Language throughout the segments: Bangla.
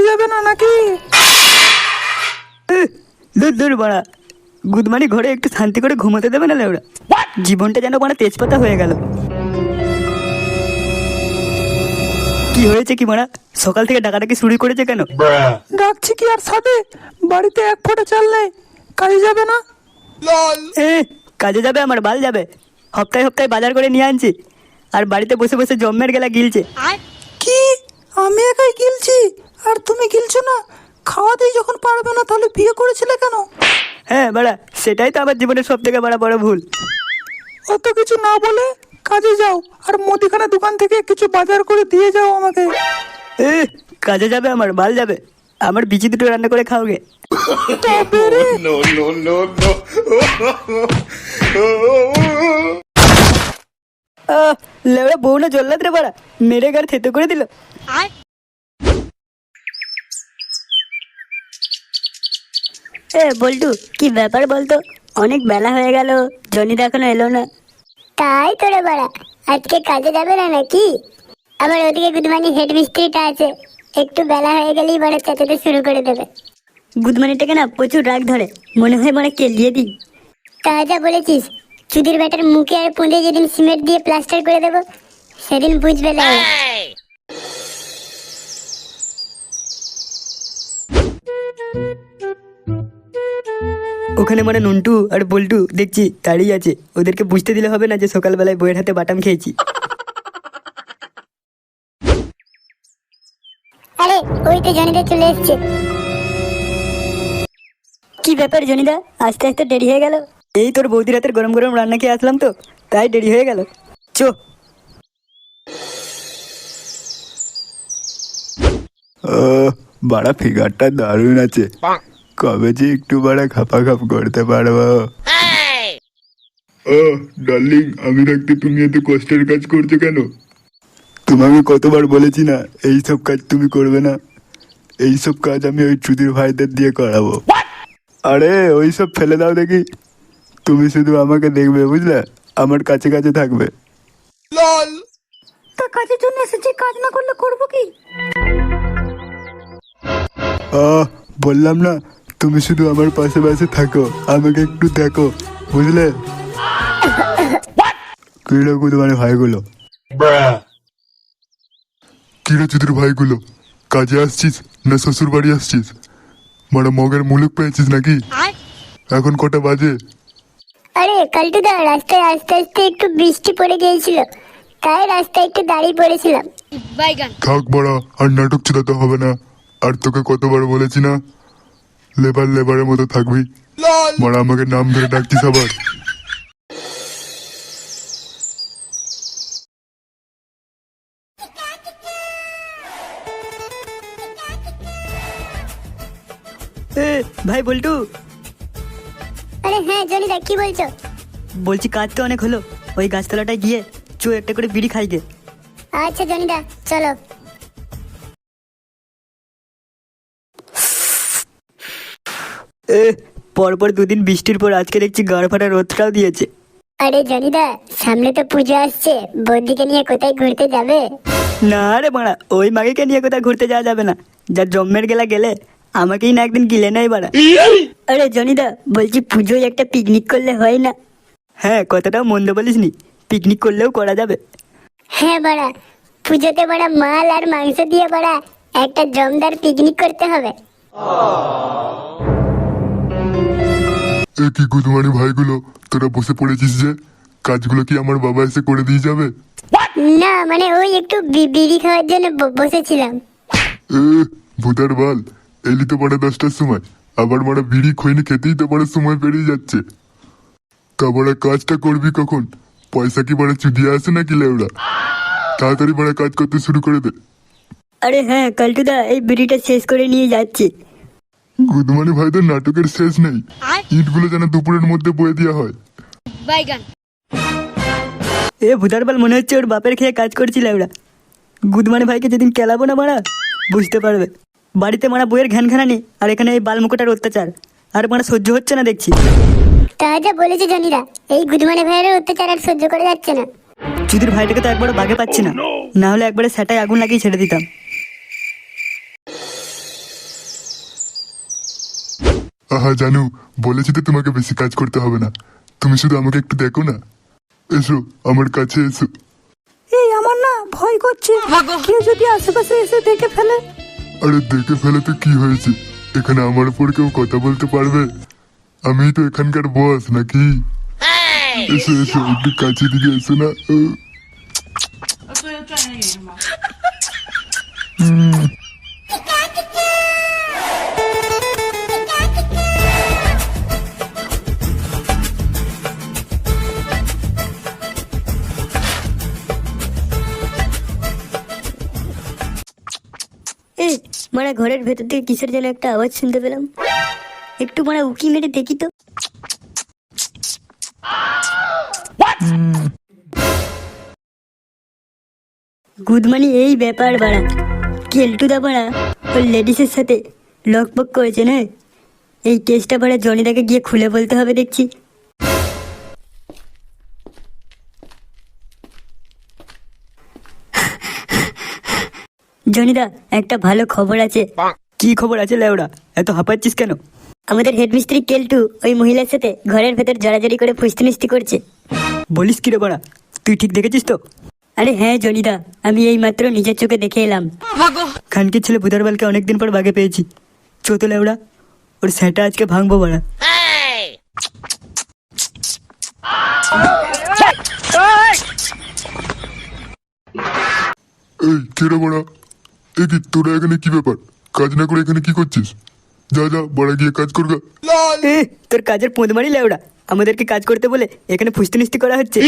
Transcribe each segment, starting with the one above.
কাজে যাবে না নাকি? দূর দূর বাড়া, গুদমানি ঘরে একটু শান্তি করে ঘুমাতে দেবে না লেওড়া? জীবনটা যেন বাড়া তেজপাতা হয়ে গেল। কি হয়েছে কি মারা? সকাল থেকে ডাকাডাকি শুরু করেছে কেন? ডাকছি কি আর সাথে? বাড়িতে এক ফোঁটা চাল নেই, কাজে যাবে না? কাজে যাবে আমার বাল যাবে। হপ্তাহে হপ্তাহে বাজার করে নিয়ে আনছি, আর বাড়িতে বসে বসে জম্মের গেলা গিলছে। কি আমি একাই গিলছি আর তুমি গিলছো না? খাওয়াতেই যখন পারবে না তাহলে বিয়ে করেছিলে কেন? হ্যাঁ বাড়া, সেটাই তো আমার জীবনের সব থেকে বড় ভুল। অত কিছু না বলে কাজে যাও, আর মুদিখানা দোকান থেকে কিছু বাজার করে দিয়ে যাও আমাকে। কাজে যাবে আমার বাল যাবে। আমার বিচি দুটো রান্না করে খাওগে। লেবড়া বউ না জল্লাদ রে বাড়া, মেরে গার থেতো করে দিল। বল্টু, কি ব্যাপার বলতো? অনেক বেলা হয়ে গেল, জনিদা এখনো এলো না। তাই তোরে বাড়া, আজকে কাজে যাবে না নাকি? আবার ওদিকে গুদমানি হেড মিস্ত্রিটা আছে, একটু বেলা হয়ে গেলেই বাড়া চেঁচাতে শুরু করে দেবে। গুদমানিটাকে না প্রচুর রাগ ধরে, মনে হয় মানে কেলিয়ে দিই। তা যা বলেছিস, চুদির ব্যাটার মুখে আর পুঁদে যেদিন সিমেন্ট দিয়ে প্লাস্টার করে দেবো সেদিন বুঝবে না। ওখানে মানে নন্টু আর বল্টু দেখছি দাঁড়িয়ে আছে। ওদেরকে বুঝতে দিলে হবে না যে সকালবেলায় বইয়ের হাতে বাটাম খেয়েছি। আরে ওই তো জনিদা চলে এসছে। কি ব্যাপার জনিদা, আস্তে আস্তে দেরি হয়ে গেল? এই তোর বৌদি রাতের গরম গরম রান্না খেয়ে আসলাম তো, তাই দেরি হয়ে গেল। চো। বাড়া ফিগারটা দারুণ আছে, কবে যে একটু বাড়া খাপা খাপ করতে পারবো। ডার্লিং, আমি থাকতে তুমি এত কষ্টের কাজ করছো কেন? তোমাকে কতবার বলেছি না এইসব কাজ তুমি করবে না? এইসব কাজ আমি ওই চুদির ভাইদের দিয়ে করাবো। আরে ওইসব ফেলে দাও দেখি, তুমি শুধু আমাকে দেখবে বুঝলে, আমার কাছে কাছে থাকবে। তো কাজের জন্য এসেছি, কাজ না করলে করবো কি? বললাম না, তুমি শুধু আমার পাশে পাশে থাকো, আমাকে একটু দেখো বুঝলে। কিরে কুদমানি ভাইগুলো, কিরে চুদির ভাইগুলো, কাজে আসছিস না শ্বশুর বাড়ি আসছিস? মানে মগের মুলুক পেয়েছিস নাকি? এখন কটা বাজে? আরে কালটুদা, রাস্তায় আস্তে আস্তে একটু বৃষ্টি পড়ে গিয়েছিল, তাই রাস্তায় একটু দাঁড়িয়ে পড়েছিলাম। থাক বড়া, আর নাটক চিরাতে হবে না। আর তোকে কতবার বলেছি না, লেবার লেবারের মতো থাকবি। বড়া আমাকে নাম ধরে ডাকছিস আবার? ভাই বল্টু। আরে হ্যাঁ জনিদা, কি বলছো? বলছি কাজ তো অনেক হলো, ওই গাছতলাটায় গিয়ে চো একটা করে বিড়ি খাইগে। আচ্ছা জনিদা, চলো। পরপর দুদিন বৃষ্টির পর আজকে দেখছি গাড় ফাটা রোদটাও দিয়েছে। আরে জনিদা, সামনে তো পুজো আসছে, বৌদিকে নিয়ে কোথায় ঘুরতে যাবে? না রে বাড়া, ওই মাগিকে নিয়ে কোথাও ঘুরতে যাওয়া যাবে না। যা জম্মের গেলা গেলে আমাকেই না একদিন গিলে নেই বাড়া। আরে জনিদা, বলছি পুজোয় একটা পিকনিক করলে হয় না? হ্যাঁ, কথাটাও মন্দ বলিসনি, পিকনিক করলেও করা যাবে। হ্যাঁ বাড়া, পুজোতে বাড়া মাল আর মাংস দিয়ে বাড়া একটা জমদার পিকনিক করতে হবে। কি কুদমানি ভাইগুলো, তোরা বসে পড়েছিস যে, কাজগুলো কি আমার বাবা এসে করে দিয়ে যাবে? না মানে ওই একটু বিড়ি খাওয়ার জন্য বসেছিলাম। ভূতার বাল, এলি তো পরে 10টার সময়, আবার মারা বিড়ি খইনি খেতেই তো পরে সময় পেরিয়ে যাচ্ছে। তা বড় কাজটা করবি কখন? পয়সা কি বড় চুদিয়ে আসে নাকি লেওড়া? তাড়াতাড়ি বড় কাজ করতে শুরু করে দে। আরে হ্যাঁ কালটুদা, এই বিড়িটা শেষ করে নিয়ে যাচ্ছি। গুদমানি ভাইদের নাটকের শেষ নেই, ইটগুলো যেন দুপুরের মধ্যে বয়ে দেওয়া হয়। ভুতার বাল, মনে হচ্ছে ওর বাপের খেয়ে কাজ করছিল ওরা। গুদমানি ভাইকে যেদিন কেলাবো না মারা, বুঝতে পারবে। বাড়িতে মারা বইয়ের ঘ্যান ঘ্যানানি, আর এখানে এই বালমুকুটার অত্যাচার, আর মারা সহ্য হচ্ছে না দেখছি। তা যা বলেছে জনিদা, এই গুদমানি ভাইয়ের অত্যাচার আর সহ্য করা যাচ্ছে না। চুদির ভাইটাকে তো একবারও বাগে পাচ্ছি না, না হলে একবারে সেটাই আগুন লাগিয়ে ছেড়ে দিতাম। আহা জানু, বলেছি তো তোমাকে বেশি কাজ করতে হবে না, তুমি শুধু আমাকে একটু দেখো না। এসো আমার কাছে এসো। এই আমার না ভয় করছে, কেউ যদি আশেপাশে এসে দেখে ফেলে। আরে দেখে ফেলে তো কি হয়েছে, এখানে আমার উপর কেউ কথা বলতে পারবে? আমি তো এখানকার বস নাকি। এসো এসো, একটু কাছে দিকে এসো না। এই মানে ঘরের ভেতর থেকে কিসের যেন একটা আওয়াজ শুনতে পেলাম, একটু মানে উকি মেরে দেখি তো। গুদমানি এই ব্যাপার বাড়া, কেলটুদা বাড়া ওই লেডিসের সাথে লকপক করেছে না। এই কেসটা বাড়া জনিদাকে গিয়ে খুলে বলতে হবে দেখছি। জনিদা একটা ভালো খবর আছে। কি খবর আছে লেওড়া, এত হাঁপাচ্ছিস কেন? আমাদের হেডমিস্ত্রি কেলটু ওই মহিলার সাথে ঘরের ভেতর জড়াজড়ি করে ফুস্তি করছে। বলিস কি রে বাড়া, তুই ঠিক দেখেছিস তো? আরে হ্যাঁ জনিদা, আমি এই মাত্র নিজের চোখে দেখে এলাম। খানকির ছেলে ভুদারবালকে অনেকদিন পর বাগে পেয়েছি। চোতো লেওড়া, ওর সেটা আজকে ভাঙবো বাড়া। এই কেরা বড়া, এ কি তোরা এখানে কি ব্যাপার? কাজ না করে এখানে কি করছিস? যা যা বড়া গিয়ে কাজ করগা। এ, তোর কাজের পোঁদ মারি লেওড়া, আমাদেরকে কাজ করতে বলে এখানে ফুস্তি করা হচ্ছে।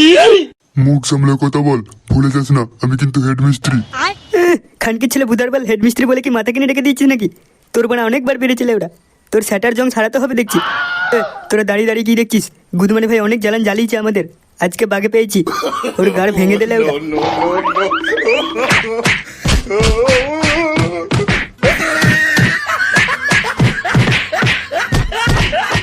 মুখ সামলে কথা বল, ভুলে যাস না আমি কিন্তু হেড মিস্ত্রি। খানকির ছেলে ভুদারবাল হেডমিস্ত্রি বলে কি মাথা কিনে রেখে দিয়েছিস নাকি? তোর বানা অনেকবার বেড়েছে লেওড়া, তোর স্যাটার জং ছাড়াতে হবে দেখছি। তোরা দাঁড়িয়ে দাঁড়িয়ে কি দেখছিস? গুদমানি ভাই অনেক জ্বালান জ্বালিয়েছে আমাদের, আজকে বাগে পেয়েছি, ওর গাড় ভেঙে দিলে ওটা।